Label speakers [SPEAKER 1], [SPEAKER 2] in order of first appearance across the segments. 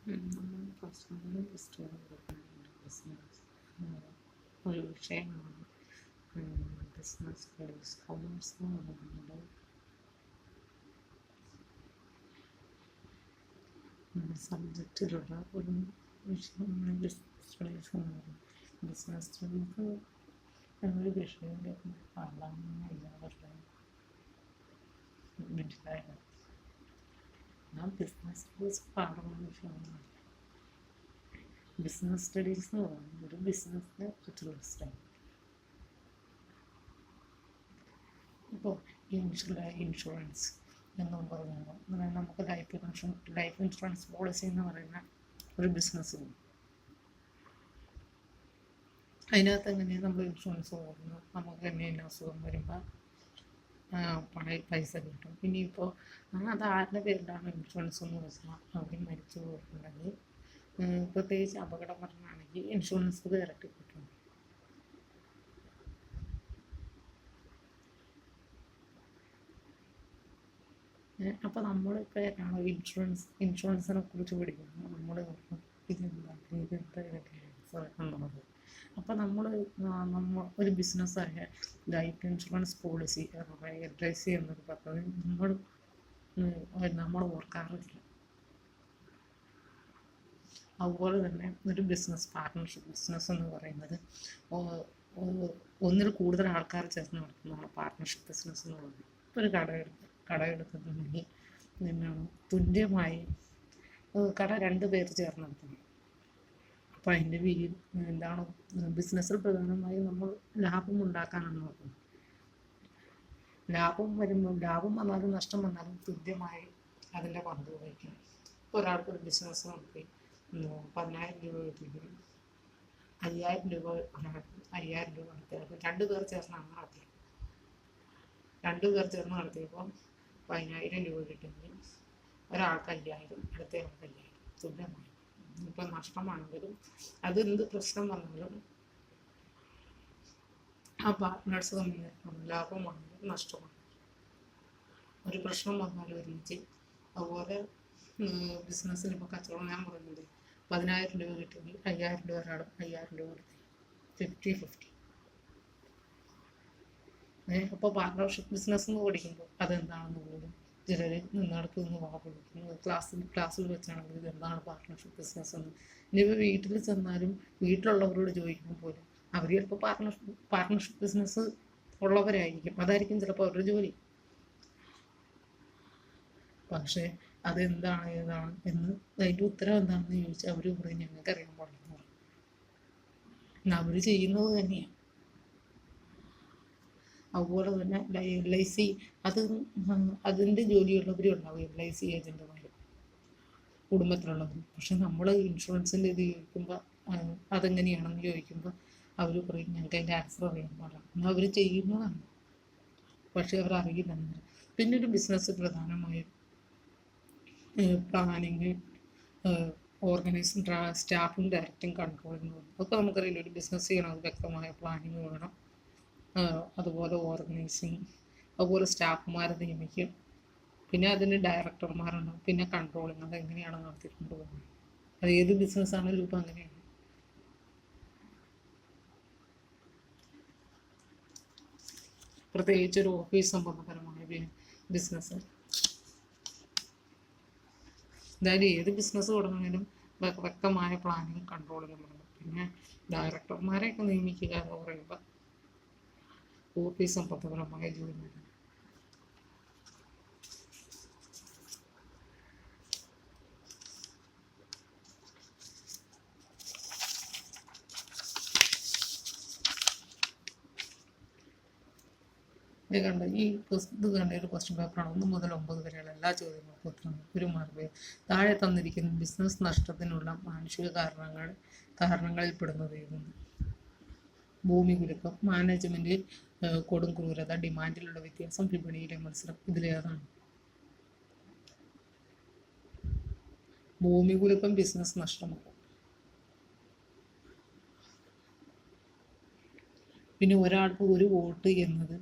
[SPEAKER 1] നമ്മൾ first business ഒരു വിഷയമാണ്. ബിസിനസ് സ്റ്റഡീസ് കൊമേഴ്സ് എന്ന് പറയുന്നത് സബ്ജക്റ്റിലുള്ള ഒരു വിഷയമാണ് ബിസിനസ് സ്റ്റഡീസ് എന്ന് പറയുന്നത്. ബിസിനസ് സ്റ്റഡീസ് എന്നൊരു വിഷയം പാടാമെന്ന് എല്ലാവരുടെ മനസ്സിലായത്. ആ ബിസിനസ് സ്റ്റഡീസ് പാടുന്ന വിഷയമാണ്. ബിസിനസ് സ്റ്റഡീസ് എന്ന് പറയുന്നത് ഒരു ബിസിനസ്സിനെ കുറിച്ചുള്ള സ്റ്റഡി. ഇപ്പോൾ ഇൻഷുറൻസ് എന്നും പറഞ്ഞാൽ നമുക്ക് ലൈഫ് ഇൻഷുറൻസ് പോളിസി എന്ന് പറയുന്ന ഒരു ബിസിനസ് ഉണ്ട്. അതിനകത്ത് എങ്ങനെയാണ് നമ്മൾ ഇൻഷുറൻസ് പോകുന്നത്, നമുക്ക് തന്നെ അസുഖം വരുമ്പോൾ പൈസ കിട്ടും. ഇനിയിപ്പോൾ അത് ആരുടെ പേരിലാണ് ഇൻഷുറൻസ് എന്ന് വെച്ചാൽ അവർ മരിച്ചു പോയിട്ടുണ്ടെങ്കിൽ, പ്രത്യേകിച്ച് അപകടം മരണമാണെങ്കിൽ ഇൻഷുറൻസ് ഇരട്ടി കിട്ടും. അപ്പോൾ നമ്മളിപ്പോൾ ഏതാണോ ഇൻഷുറൻസിനെ കുറിച്ച് പഠിക്കുന്നത്, നമ്മൾ ഇതെന്താ എന്നുള്ളത്. അപ്പോൾ നമ്മൾ ഒരു ബിസിനസ്സായ ലൈഫ് ഇൻഷുറൻസ് പോളിസി LIC എന്നൊരു പദ്ധതി നമ്മൾ ഓർക്കാറില്ല. അതുപോലെ തന്നെ ഒരു പാർട്ട്ണർഷിപ്പ് ബിസിനസ് എന്ന് പറയുന്നത് ഒന്നിൽ കൂടുതൽ ആൾക്കാർ ചേർന്ന് നടത്തുന്നതാണ് പാർട്ട്ണർഷിപ്പ് ബിസിനസ് എന്ന് പറയുന്നത്. ഇപ്പോൾ ഒരു കട എടുക്കുന്നുണ്ടെങ്കിൽ എന്താണ് തുല്യമായി കട 2 പേർ ചേർന്ന് നടത്തണം. അപ്പോൾ അതിൻ്റെ എന്താണ് ബിസിനസ്സിൽ പ്രധാനമായും നമ്മൾ ലാഭം ഉണ്ടാക്കാനാണ് നോക്കുന്നത്. ലാഭം വന്നാലും നഷ്ടം വന്നാലും തുല്യമായി അതിൻ്റെ പങ്ക് വഹിക്കണം. ഇപ്പോൾ ഒരാൾക്കൊരു ബിസിനസ് നടത്തി 10,000 രൂപ കിട്ടിയെങ്കിൽ 5,000 രൂപ 5,000 രൂപ നടത്തിയാൽ 2 പേർ ചേർന്നാണ് നടത്തിയത്. 2 പേർ ചേർന്ന് നടത്തിയപ്പോൾ 10,000 രൂപ കിട്ടിയെങ്കിൽ ഒരാൾക്ക് 5,000, അടുത്തയാൾക്ക് 5,000 തുല്യമായി. ഇപ്പം നഷ്ടമാണെങ്കിലും അതെന്ത് പ്രശ്നം വന്നാലും ആ പാർട്ട്നേഴ്സ് തമ്മിൽ ലാഭമാണെങ്കിലും നഷ്ടമാണ്. ഒരു പ്രശ്നം വന്നാലും ഒരുമിച്ച്. അതുപോലെ ബിസിനസ്സിന് ഇപ്പോൾ കച്ചവടം ഞാൻ പറയുന്നത് 10,000 രൂപ കിട്ടിയെങ്കിൽ 5,000 രൂപ ഒരാളും 5,000 രൂപ എടുത്ത് 50-50. അപ്പോൾ പാർട്ട്ണർഷിപ്പ് ബിസിനസ് എന്ന് പഠിക്കുമ്പോൾ അതെന്താണെന്ന് പോലും ചിലർ നിന്നടത്ത് നിന്ന് വാദിക്കുന്നു. ക്ലാസ്സിൽ വെച്ചാണെങ്കിൽ ഇതെന്താണ് പാർട്ട്ണർഷിപ്പ് ബിസിനസ് എന്ന്. ഇനിയിപ്പോൾ വീട്ടിൽ ചെന്നാലും വീട്ടിലുള്ളവരോട് ചോദിക്കുമ്പോൾ പോലും അവർ ചിലപ്പോൾ പാർട്ട്ണർഷിപ്പ് ബിസിനസ് ഉള്ളവരായിരിക്കും. അതായിരിക്കും ചിലപ്പോൾ അവരുടെ ജോലി. പക്ഷേ അതെന്താണ് ഏതാണ് എന്ന് അതിൻ്റെ ഉത്തരം എന്താണെന്ന് ചോദിച്ചാൽ അവർ പറയും ഞങ്ങൾക്ക് അറിയാൻ പാടില്ലെന്ന് പറയും. അവർ ചെയ്യുന്നത് തന്നെയാണ്. അതുപോലെ തന്നെ LIC അതിൻ്റെ ജോലിയുള്ളവരും ഉണ്ടാവും, LIC ഏജൻറ്റുമാർ കുടുംബത്തിലുള്ളവർ. പക്ഷെ നമ്മൾ ഇൻഷുറൻസിൻ്റെ ഇത് ചോദിക്കുമ്പോൾ അതെങ്ങനെയാണെന്ന് ചോദിക്കുമ്പോൾ അവർ പറയും ഞങ്ങൾക്ക് അതിൻ്റെ ആൻസർ അറിയാൻ പാടില്ല. എന്നാൽ അവർ ചെയ്യുന്നതാണ്, പക്ഷെ അവർ അറിയില്ലെന്ന്. പിന്നെ ഒരു ബിസിനസ് പ്രധാനമായും പ്ലാനിങ്, ഓർഗനൈസിങ്, സ്റ്റാഫും ഡയറക്റ്റും കൺട്രോളിങ് വേണം. അതൊക്കെ നമുക്കറിയില്ല. ഒരു ബിസിനസ് ചെയ്യണം, വ്യക്തമായ പ്ലാനിങ് വേണം. അതുപോലെ ഓർഗനൈസിങ്, അതുപോലെ സ്റ്റാഫുമാരെ നിയമിക്കും. പിന്നെ അതിന് ഡയറക്ടർമാരുണ്ടാവും. പിന്നെ കൺട്രോളിങ്, അതെങ്ങനെയാണ് നടത്തിക്കൊണ്ട് പോകുന്നത്. അത് ഏത് ബിസിനസ്സാണെങ്കിലും ഇപ്പം അങ്ങനെയാണ്. പ്രത്യേകിച്ച് ഒരു ഓഫീസ് സംബന്ധപരമായ ബിസിനസ്. അതായത് ഏത് ബിസിനസ് തുടങ്ങുന്നതിനും വ്യക്തമായ പ്ലാനിങ്, കൺട്രോളിങ് വേണം. പിന്നെ ഡയറക്ടർമാരെയൊക്കെ നിയമിക്കുക എന്ന് പറയുമ്പോൾ ഓഫീസ് സംബന്ധപരമായ ജോലി. ഇത് കണ്ട ഒരു ക്വസ്റ്റ്യൻ പേപ്പറാണ്. 1 മുതൽ 9 വരെയുള്ള എല്ലാ ചോദ്യങ്ങൾക്കും ഉത്തരം ഒരു മാർക്ക്. താഴെ തന്നിരിക്കുന്ന ബിസിനസ് നഷ്ടത്തിനുള്ള മാനുഷിക കാരണങ്ങളിൽ പെടുന്നത് ഏതെന്ന്? ഭൂമി കുലുക്കം, മാനേജ്മെന്റ് കൊടും ക്രൂരത, ഡിമാൻഡിലുള്ള വ്യത്യാസം, വിപണിയിലെ മത്സരം. ഇതിലേതാണ്? ഭൂമി കുലുക്കം ബിസിനസ് നഷ്ടമാകും. പിന്നെ ഒരാൾക്ക് ഒരു വോട്ട് എന്നത്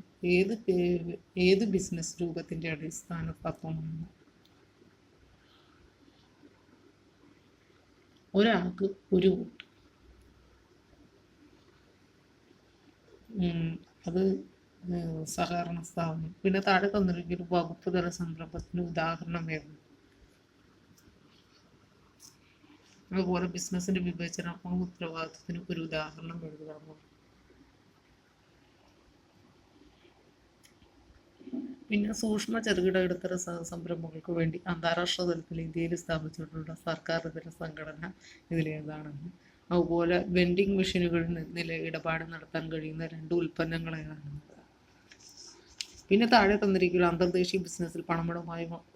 [SPEAKER 1] ഏത് ബിസിനസ് രൂപത്തിൻ്റെ അടിസ്ഥാന തത്വമാണ്? ഒരാൾക്ക് ഒരു വോട്ട്. അത് സഹകരണ സ്ഥാപനം. പിന്നെ താഴെ തന്നിരിക്കുന്ന വകുപ്പ് തല സംരംഭത്തിന് ഉദാഹരണം ഏതാണ്? അതുപോലെ ബിസിനസിന്റെ വിഭജനാത്മക ഉത്തരവാദിത്തത്തിന് ഒരു ഉദാഹരണം എഴുതാമോ? പിന്നെ സൂക്ഷ്മ ചെറുകിട ഇടത്തര സംരംഭങ്ങൾക്ക് വേണ്ടി അന്താരാഷ്ട്ര തലത്തിൽ ഇന്ത്യയിൽ സ്ഥാപിച്ചിട്ടുള്ള സർക്കാർ ഇതര സംഘടന ഇതിലേതാണെന്ന്. അതുപോലെ വെൻഡിങ് മെഷീനുകളിൽ ഇടപാട് നടത്താൻ കഴിയുന്ന 2 ഉൽപ്പന്നങ്ങൾ ഏതാണെന്ന്. പിന്നെ താഴെ തന്നിരിക്കുന്ന അന്തർദേശീയ ബിസിനസ്സിൽ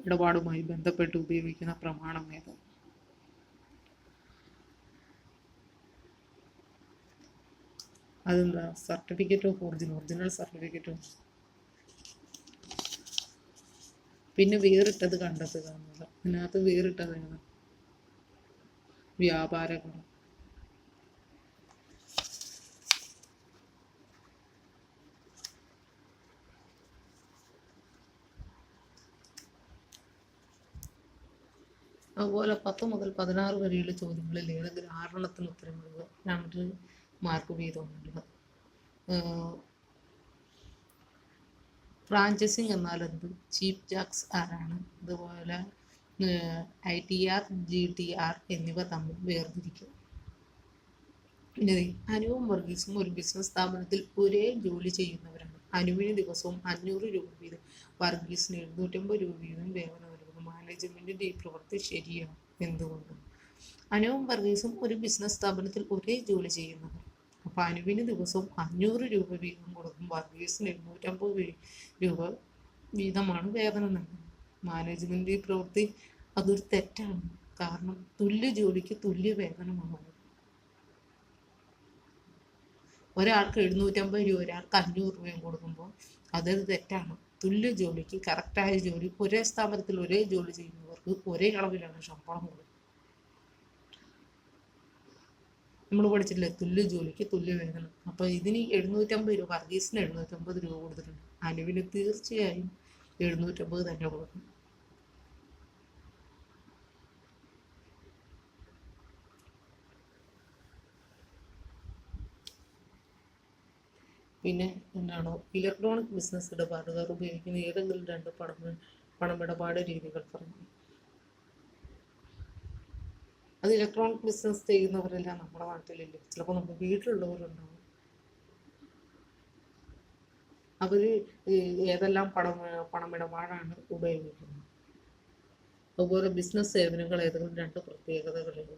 [SPEAKER 1] ഇടപാടുമായി ബന്ധപ്പെട്ട് ഉപയോഗിക്കുന്ന പ്രമാണം ഏത്? അതെന്താ? Certificate of original certificate of. പിന്നെ വേറിട്ടത് കണ്ടെത്തുക എന്നത്. അതിനകത്ത് വേറിട്ടത് ഏതാണ്? വ്യാപാരകടം. അതുപോലെ 10 മുതൽ 16 വരെയുള്ള ചോദ്യങ്ങളിൽ ഏതെങ്കിലും 6 ഉത്തരം എഴുതുക. 2 മാർക്ക് വീതമുണ്ട്. ഫ്രാഞ്ചൈസിങ് എന്നാൽ എന്ത്? ചീഫ് ജാക്സ് ആരാണ്? അതുപോലെ ITR, GTR എന്നിവ തമ്മിൽ വേർതിരിക്കും. പിന്നെ അനുവും വർഗീസും ഒരു ബിസിനസ് സ്ഥാപനത്തിൽ ഒരേ ജോലി ചെയ്യുന്നവരാണ്. അനുവിന് ദിവസവും 500 രൂപ വീതം, വർഗീസിന് 750 രൂപ വീതം വേതനം നൽകുന്നു. മാനേജ്മെന്റിന്റെ ഈ പ്രവൃത്തി ശരിയാണ്. എന്തുകൊണ്ട്? അനുവും വർഗീസും ഒരു ബിസിനസ് സ്ഥാപനത്തിൽ ഒരേ ജോലി ചെയ്യുന്നവർ. അപ്പൊ അനുവിന് ദിവസവും 500 രൂപ വീതം കൊടുക്കും, വർഗീസിന് 750 രൂപ വീതമാണ് വേതനം നൽകുന്നത്. മാനേജ്മെന്റ് ഈ പ്രവൃത്തി അതൊരു തെറ്റാണ്. കാരണം തുല്യ ജോലിക്ക് തുല്യ വേതനമാണ്. ഒരാൾക്ക് 750 രൂപ, ഒരാൾക്ക് 500 രൂപയും കൊടുക്കുമ്പോൾ അതൊരു തെറ്റാണ്. തുല്യ ജോലിക്ക് കറക്റ്റായ ജോലി, ഒരേ സ്ഥാപനത്തിൽ ഒരേ ജോലി ചെയ്യുന്നവർക്ക് ഒരേ അളവിലാണ് ശമ്പളം കൊടുക്കുന്നത്. നമ്മൾ പഠിച്ചിട്ടില്ലേ, തുല്യ ജോലിക്ക് തുല്യ വേതനം. അപ്പൊ ഇതിന് 750 രൂപ, വർഗീസിന് 750 രൂപ കൊടുത്തിട്ടുണ്ട്. അനുവിന് തീർച്ചയായും 750 തന്നെ കൊടുക്കും. പിന്നെ എന്താണ് ഇലക്ട്രോണിക് ബിസിനസ് ഇടപാടുകാർ ഉപയോഗിക്കുന്ന ഏതെങ്കിലും 2 പണമിടപാട് രീതികൾ പറഞ്ഞു. അത് ഇലക്ട്രോണിക് ബിസിനസ് ചെയ്യുന്നവരെല്ലാം നമ്മുടെ നാട്ടിലില്ലേ, ചിലപ്പോൾ നമ്മുടെ വീട്ടിലുള്ളവരുണ്ടാവും. അവര് ഏതെല്ലാം പണമിടപാടാണ് ഉപയോഗിക്കുന്നത്? അതുപോലെ ബിസിനസ് സേവനങ്ങൾ ഏതെങ്കിലും 2 പ്രത്യേകതകളുണ്ട്?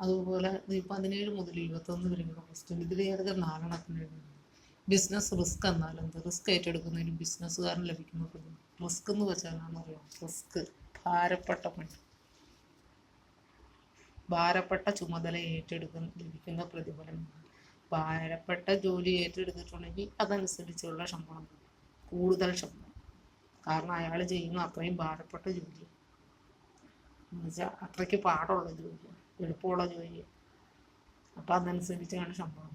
[SPEAKER 1] അതുപോലെ 17 മുതൽ 21 വരെയുള്ള ക്വസ്റ്റ്യൻ. ഇതിൽ ഏതൊക്കെ 4 എഴുതുന്നത്? ബിസിനസ് റിസ്ക് എന്നാൽ എന്ത്? റിസ്ക് ഏറ്റെടുക്കുന്നതിന് ബിസിനസ്സുകാരന് ലഭിക്കുന്ന പ്രതിഫലം. റിസ്ക് എന്ന് വെച്ചാൽ അറിയാം, റിസ്ക് ഭാരപ്പെട്ട പണി, ഭാരപ്പെട്ട ചുമതല ലഭിക്കുന്ന പ്രതിഫലം. ഭാരപ്പെട്ട ജോലി ഏറ്റെടുത്തിട്ടുണ്ടെങ്കിൽ അതനുസരിച്ചുള്ള ശമ്പളം, കൂടുതൽ ശമ്പളം. കാരണം അയാൾ ചെയ്യുന്ന അത്രയും ഭാരപ്പെട്ട ജോലി, എന്നുവെച്ചാൽ അത്രയ്ക്ക് പാടുള്ള ജോലി, എളുപ്പമുള്ള ജോലി. അപ്പം അതനുസരിച്ചാണ് ശമ്പളം.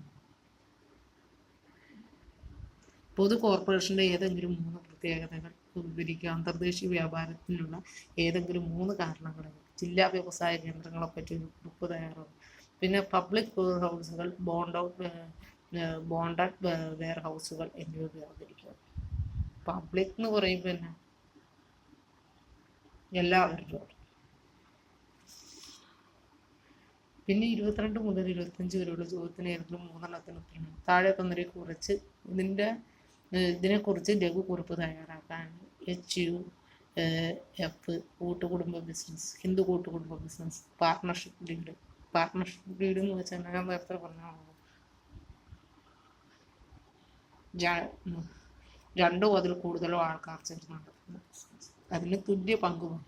[SPEAKER 1] പൊതു കോർപ്പറേഷന്റെ ഏതെങ്കിലും 3 പ്രത്യേകതകൾ വിവരിക്കുക. അന്തർദേശീയ വ്യാപാരത്തിനുള്ള ഏതെങ്കിലും 3 കാരണങ്ങൾ. ജില്ലാ വ്യവസായ കേന്ദ്രങ്ങളെ പറ്റി ഒരു കുറിപ്പ് തയ്യാറാവും. പിന്നെ പബ്ലിക് വെയർ ഹൗസുകൾ, ബോണ്ടഡ് വെയർ ഹൗസുകൾ എന്നിവ വേർതിരിക്കുക. പബ്ലിക് എന്ന് പറയുമ്പോൾ തന്നെ എല്ലാവരും. പിന്നെ 22 മുതൽ 25 വരെയുള്ള ചോദ്യത്തിന് ഏതെങ്കിലും 3 ഉത്തരം. താഴെ തന്നിരെ കുറിച്ച് ഇതിനെക്കുറിച്ച് ലഘുകുറിപ്പ് തയ്യാറാക്കാൻ. HUF കൂട്ടുകുടുംബ ബിസിനസ്, ഹിന്ദു കൂട്ടുകുടുംബ business, partnership deed. Partnership deed എന്ന് വെച്ചാൽ ഞാൻ നേരത്തെ പറഞ്ഞ 2 അതിൽ കൂടുതലോ ആൾക്കാർ ചേർന്ന് നടത്തുന്ന ബിസിനസ്. അതിന് തുല്യ പങ്കുമാണ്,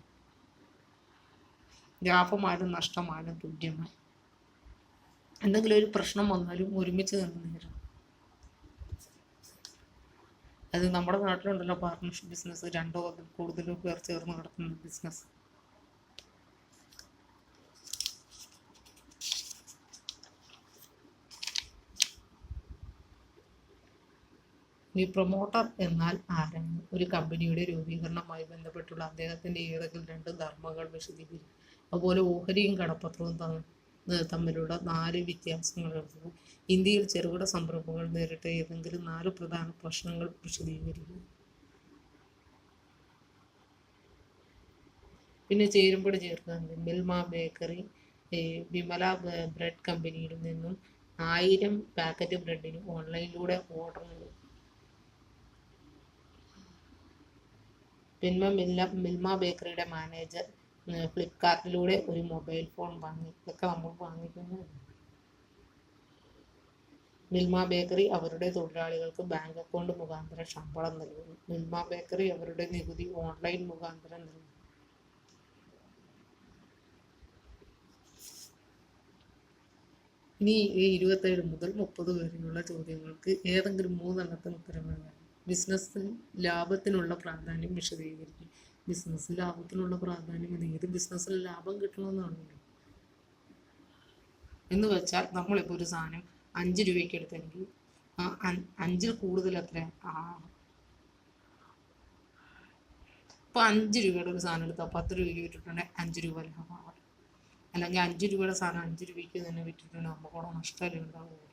[SPEAKER 1] ലാഭമായാലും നഷ്ടമായാലും തുല്യമായി. എന്തെങ്കിലും ഒരു പ്രശ്നം വന്നാലും ഒരുമിച്ച് നിന്ന് നേരിടും. അത് നമ്മുടെ നാട്ടിലുണ്ടല്ലോ പാർട്ണർഷിപ്പ് ബിസിനസ്, 2 അതിൽ കൂടുതലോ പേർ ചേർന്ന് നടത്തുന്ന ബിസിനസ്. ഇനി പ്രൊമോട്ടർ എന്നാൽ ആരാണ്? ഒരു കമ്പനിയുടെ രൂപീകരണവുമായി ബന്ധപ്പെട്ടുള്ള അദ്ദേഹത്തിന്റെ ഏതെങ്കിലും രണ്ട് ധർമ്മങ്ങൾ വിശദീകരിക്കും. അതുപോലെ ഓഹരിയും കടപ്പത്രവും തമ്മിലുള്ള 4 വ്യത്യാസങ്ങൾ എഴുതുക. ഇന്ത്യയിൽ ചെറുകിട സംരംഭങ്ങൾ നേരിട്ട ഏതെങ്കിലും 4 പ്രധാന പ്രശ്നങ്ങൾ വിശദീകരിക്കുക. പിന്നെ ചേരുംപടി ചേർക്കുക. മിൽമ ബേക്കറി വിമല ബ്രെഡ് കമ്പനിയിൽ നിന്നും 1000 പാക്കറ്റ് ബ്രെഡിന് ഓൺലൈനിലൂടെ ഓർഡർ നൽകും. പിന്നെ മിൽമ ബേക്കറിയുടെ മാനേജർ ഫ്ലിപ്കാർട്ടിലൂടെ ഒരു മൊബൈൽ ഫോൺ വാങ്ങി. ഇതൊക്കെ നമ്മൾ വാങ്ങിക്കുന്നത്. മിൽമ ബേക്കറി അവരുടെ തൊഴിലാളികൾക്ക് ബാങ്ക് അക്കൗണ്ട് മുഖാന്തരം ശമ്പളം നൽകുന്നു. മിൽമ ബേക്കറി അവരുടെ നികുതി ഓൺലൈൻ മുഖാന്തരം നൽകുന്നു. ഇനി 27 മുതൽ 30 വരെയുള്ള ചോദ്യങ്ങൾക്ക് ഏതെങ്കിലും 3 എണ്ണത്തിന് ഉത്തരം എഴുതാം. ബിസിനസ്സിൽ ലാഭത്തിനുള്ള പ്രാധാന്യം വിശദീകരിക്കും. ബിസിനസ്സിൽ ലാഭത്തിനുള്ള പ്രാധാന്യം ഏത് ബിസിനസ്സിൽ ലാഭം കിട്ടണമെന്നാണല്ലോ. എന്ന് വെച്ചാൽ നമ്മളിപ്പോൾ ഒരു സാധനം 5 രൂപയ്ക്ക് എടുത്തെങ്കിൽ 5-ൽ കൂടുതൽ എത്ര? ഇപ്പോൾ 5 രൂപയുടെ ഒരു സാധനം എടുത്താൽ 10 രൂപയ്ക്ക് വിറ്റിട്ടുണ്ടെങ്കിൽ 5 രൂപ ലാഭമാണ്. അല്ലെങ്കിൽ 5 രൂപയുടെ സാധനം 5 രൂപയ്ക്ക് തന്നെ വിറ്റിട്ടുണ്ടെങ്കിൽ നമുക്കവിടെ നഷ്ടമല്ലേ ഉണ്ടാവുക.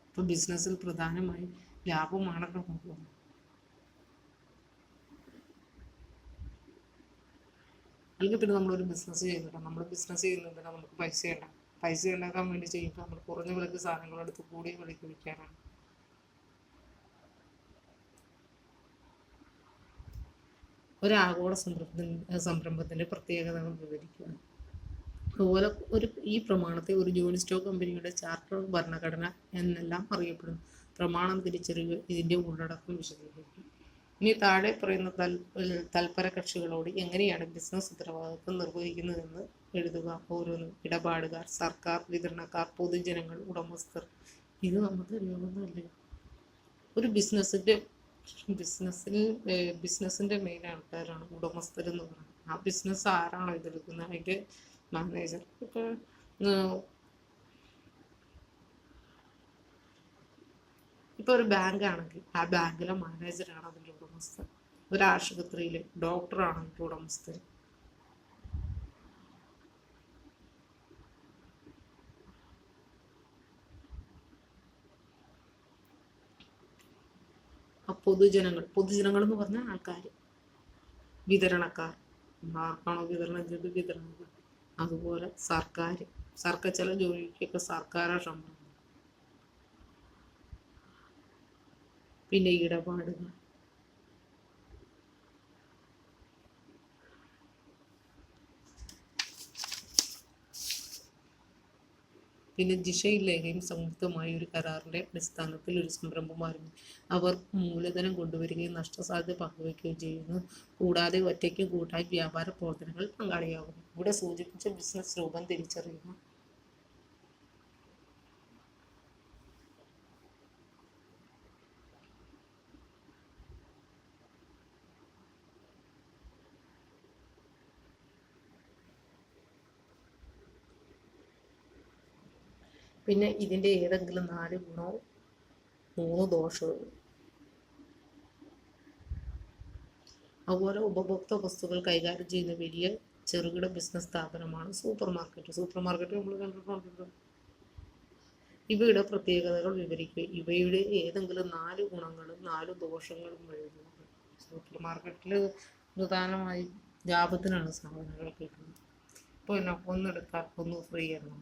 [SPEAKER 1] ഇപ്പോൾ ബിസിനസ്സിൽ പ്രധാനമായും ലാഭമാണല്ലോ നോക്കുന്നത്. അല്ലെങ്കിൽ പിന്നെ നമ്മളൊരു ബിസിനസ് ചെയ്യുന്നുണ്ട്. നമ്മൾ ബിസിനസ് ചെയ്യുന്നുണ്ടെങ്കിൽ നമുക്ക് പൈസ ഉണ്ടാക്കാൻ വേണ്ടി ചെയ്യുമ്പോൾ നമ്മൾ കുറഞ്ഞ വിലക്ക് സാധനങ്ങളെടുത്ത് കൂടിയ വിലയ്ക്ക് വിൽക്കാനാണ്. ഒരു ആഗോള സംരംഭത്തിന്റെ പ്രത്യേകതകൾ വിവരിക്കുക. അതുപോലെ ഈ പ്രമാണത്തെ ഒരു ജോയിന്റ് സ്റ്റോക്ക് കമ്പനിയുടെ ചാർട്ടർ, ഭരണഘടന എന്നെല്ലാം അറിയപ്പെടുന്നു. പ്രമാണം തിരിച്ചറിയുക. ഇതിന്റെ ഉള്ളടക്കം വിശദീകരിക്കും. ഇനി താഴെ പറയുന്ന തൽപര കക്ഷികളോട് എങ്ങനെയാണ് ബിസിനസ് ഉത്തരവാദിത്വം നിർവഹിക്കുന്നതെന്ന് എഴുതുക. ഓരോന്നും. ഇടപാടുകാർ, സർക്കാർ, വിതരണക്കാർ, പൊതുജനങ്ങൾ, ഉടമസ്ഥർ. ഇത് നമുക്ക് അറിയാവുന്നതല്ലേ. ഒരു ബിസിനസ്സിന്റെ മെയിൻ ആൾക്കാരാണ് ഉടമസ്ഥർ എന്ന് പറയുന്നത്. ആ ബിസിനസ് ആരാണോ ഇതെടുക്കുന്നത് അതിന്റെ മാനേജർ. ഇപ്പോൾ ഒരു ബാങ്ക് ആണെങ്കിൽ ആ ബാങ്കിലെ മാനേജറാണ് അതിൻ്റെ ഉടമസ്ഥൻ. ഒരു ആശുപത്രിയിലെ ഡോക്ടറാണ് അതിൻ്റെ ഉടമസ്ഥൻ. പൊതുജനങ്ങൾ എന്ന് പറഞ്ഞാൽ ആൾക്കാർ. വിതരണക്കാർ, ആർക്കാണോ വിതരണം ചെയ്ത് വിതരണക്കാർ. അതുപോലെ സർക്കാർ ചില ജോലിക്കൊക്കെ സർക്കാരാണ് ശമ്പളം. പിന്നെ ഇടപാടുകൾ. പിന്നെ ജിഷയിൽ ലേഖയും സംയുക്തമായ ഒരു കരാറിന്റെ അടിസ്ഥാനത്തിൽ ഒരു സംരംഭം ആരംഭിച്ചു. അവർ മൂലധനം കൊണ്ടുവരികയും നഷ്ടസാധ്യത പങ്കുവയ്ക്കുകയും ചെയ്യുന്നു. കൂടാതെ ഒറ്റയ്ക്ക് കൂട്ടായി വ്യാപാര പ്രവർത്തനങ്ങളിൽ പങ്കാളിയാകുന്നു. ഇവിടെ സൂചിപ്പിച്ച ബിസിനസ് രൂപം തിരിച്ചറിയുക. പിന്നെ ഇതിൻ്റെ ഏതെങ്കിലും 4 ഗുണവും 3 ദോഷവും. അതുപോലെ ഉപഭോക്തൃ വസ്തുക്കൾ കൈകാര്യം ചെയ്യുന്ന വലിയ ചെറുകിട ബിസിനസ് സ്ഥാപനമാണ് സൂപ്പർ മാർക്കറ്റ് നമ്മൾ കണ്ടിട്ടുണ്ടല്ലോ. ഇവയുടെ പ്രത്യേകതകൾ വിവരിക്കുക. ഇവയുടെ ഏതെങ്കിലും 4 ഗുണങ്ങളും 4 ദോഷങ്ങളും എഴുതുക. സൂപ്പർ മാർക്കറ്റിൽ പ്രധാനമായും ലാഭത്തിനാണ് സാധനങ്ങൾ കിട്ടുന്നത്. ഇപ്പോൾ പിന്നെ ഒന്നെടുത്താൽ ഒന്ന് ഫ്രീ ആണ്.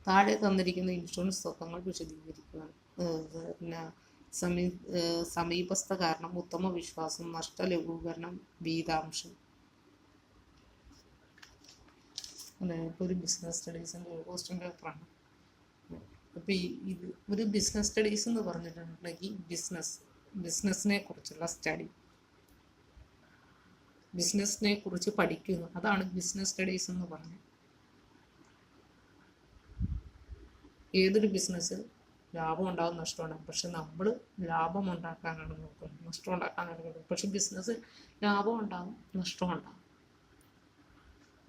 [SPEAKER 1] താഴെ തന്നിരിക്കുന്ന ഇൻഷുറൻസ് തത്വങ്ങൾ വിശദീകരിക്കുക. പിന്നെ സമീപസ്ഥ കാരണം, ഉത്തമ വിശ്വാസം, നഷ്ട ലഘൂകരണം, വീതാംശം. ഒരു ബിസിനസ് സ്റ്റഡീസിൻ്റെ ക്വസ്റ്റ്യൻ പേപ്പറാണ്. അപ്പോൾ ഇത് ഒരു ബിസിനസ് സ്റ്റഡീസ് എന്ന് പറഞ്ഞിട്ടുണ്ടെങ്കിൽ ബിസിനസ്സിനെ കുറിച്ചുള്ള സ്റ്റഡി, ബിസിനസ്സിനെ കുറിച്ച് പഠിക്കുന്നു, അതാണ് ബിസിനസ് സ്റ്റഡീസ് എന്ന് പറഞ്ഞത്. ഏതൊരു ബിസിനസ്സിൽ ലാഭം ഉണ്ടാകും, നഷ്ടം ഉണ്ടാകും. പക്ഷെ നമ്മൾ ലാഭം ഉണ്ടാക്കാനാണ് നോക്കുന്നത്, നഷ്ടം ഉണ്ടാക്കാനാണ് നോക്കുന്നത്. പക്ഷെ ബിസിനസ്സിൽ ലാഭം ഉണ്ടാകും, നഷ്ടം ഉണ്ടാകും.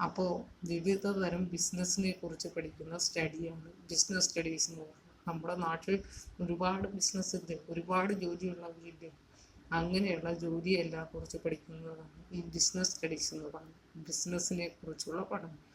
[SPEAKER 1] അപ്പോൾ വിവിധ തരം ബിസിനസ്സിനെ കുറിച്ച് പഠിക്കുന്ന സ്റ്റഡിയാണ് ബിസിനസ് സ്റ്റഡീസ് എന്ന് പറയുന്നത്. നമ്മുടെ നാട്ടിൽ ഒരുപാട് ബിസിനസ് ഉണ്ട്, ഒരുപാട് ജോലിയുള്ളവരില്ല. അങ്ങനെയുള്ള ജോലിയെല്ലാം കുറിച്ച് പഠിക്കുന്നതാണ് ഈ ബിസിനസ് സ്റ്റഡീസ് എന്ന് പറയുന്നത്, ബിസിനസ്സിനെ കുറിച്ചുള്ള പഠനം.